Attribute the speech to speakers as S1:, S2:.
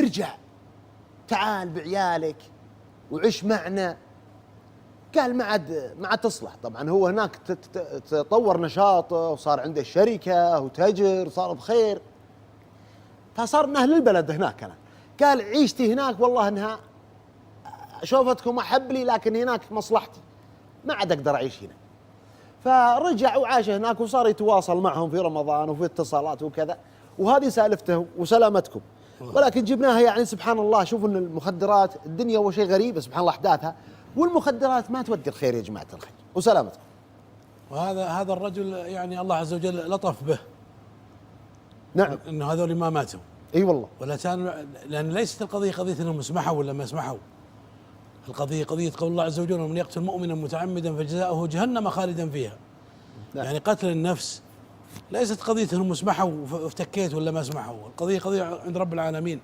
S1: ارجع تعال بعيالك وعش معنا. قال ما عاد تصلح. طبعا هو هناك تطور نشاطه وصار عنده شركة وتجر صار بخير، فصار من أهل البلد هناك. أنا قال عيشتي هناك والله انها شوفتكم احب لي، لكن هناك مصلحتي ما عاد اقدر اعيش هنا. فرجع وعاش هناك وصار يتواصل معهم في رمضان وفي اتصالات وكذا. وهذه سالفته وسلامتكم. ولكن جبناها يعني سبحان الله. شوفوا ان المخدرات الدنيا هو شيء غريب سبحان الله احداثها، والمخدرات ما تودي الخير يا جماعه الخير. وسلامتكم.
S2: وهذا الرجل يعني الله عز وجل لطف به.
S1: نعم.
S2: انه هذول ما ماتوا.
S1: اي والله.
S2: ولا كان، لان ليست القضيه قضيه انهم اسمحوا ولا ما اسمحوا. القضيه قضيه قول الله عز وجل: ومن يقتل مؤمنا متعمدا فجزاؤه جهنم خالدا فيها. نعم. يعني قتل النفس ليست قضيه انهم اسمحوا وافتكيت ولا ما اسمحوا، القضيه قضيه عند رب العالمين.